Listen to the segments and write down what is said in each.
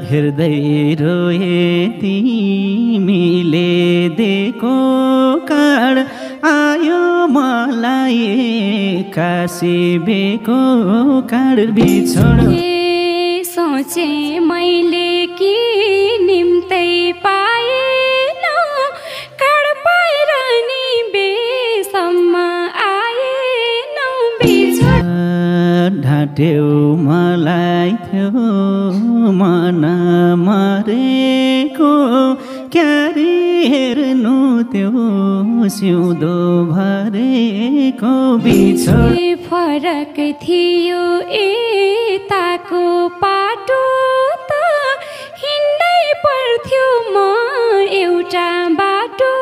हेर्दै रोए तिमीले दिएको कार्ड आयो मलाई कासिबेको कार्ड बिछोड सोचे मैले कि निम्तै पाएन कार्ड पाएर नि बेसम्म आएन बिछोड ढाट्यौ मलाई थियो मन मरेको क्यारे हेर्नु त्यो सिउँदो भरेको बिछोड फरक थियो यताको पाटो त हिँड्नै पर्थ्यो म एउटा बाटो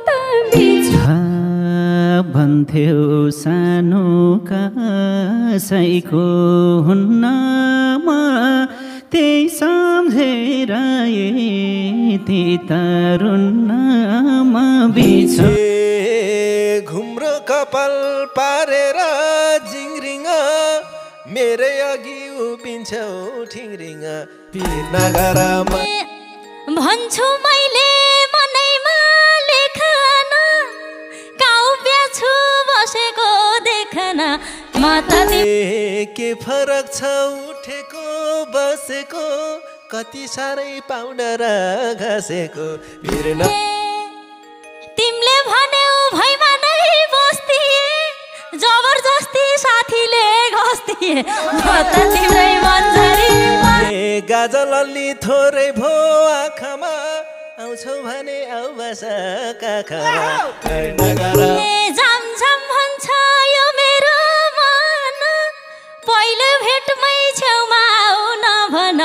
त बिछोड भन्थ्यौ सानो कसैको हुन्न म त्यही सम्झेर यति तरुन्न म बिछोड घुम्रो कपाल पारेर जिङरिङ मेरै अघि उभिन्छौ ठिङरिङ पिर नगर भन्छु मैले मनैमा लेखन काव्य छु बसेको देखन म त के फरक छ उठेको बसेको कति साह्रै पाउन र घसेको तिमीले भन्यौ भैमा नै बस्ती जबरजस्ती साथीले घस्ती म त तिम्रै मन्जरी गाजल अलि थोरै भो आँखामा आउँछौ भने आउ बस काखमा झमझम भन्छ यो मेरो मन पहिलो भेटमै छेउमा आउ नभन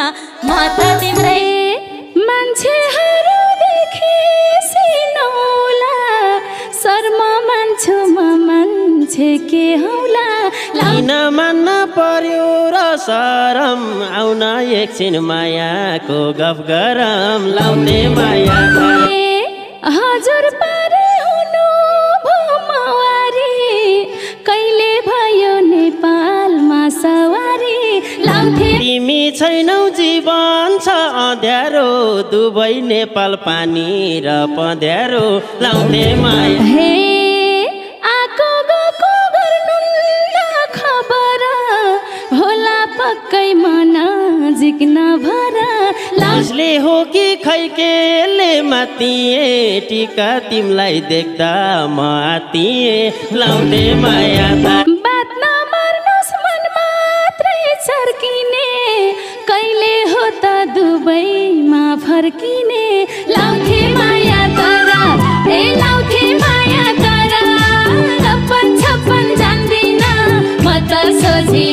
म त तिम्रै मान्छेहरूदेखि सिनौला शर्म मान्छु म मान्छे के होला किन मान्न पर्यो र सरम आउन एकछिन मायाको गफ गरम लाउने माया हजुर पारे हुनु भमवारी कहिले भयो नेपालमा सवारी लाउँथे तिमी छैनौ जीवन छ अँध्यारो दुवै नेपाल पानी र पँध्यारो लाउने माया हे आको गएको गर्नुहुन्न खबर होला पक्कै मन जिक्न भर लाजले हो कि खै केले मातिए टिका तिमीलाई देख्दा म आतिए लाउने माया बात नमार्नुहोस् मन मात्रै चर्किने कहिले हो त दुबईमा फर्किने लाउँथे माया तर लाउँथे माया तर 56 जान्दिन म त सोझी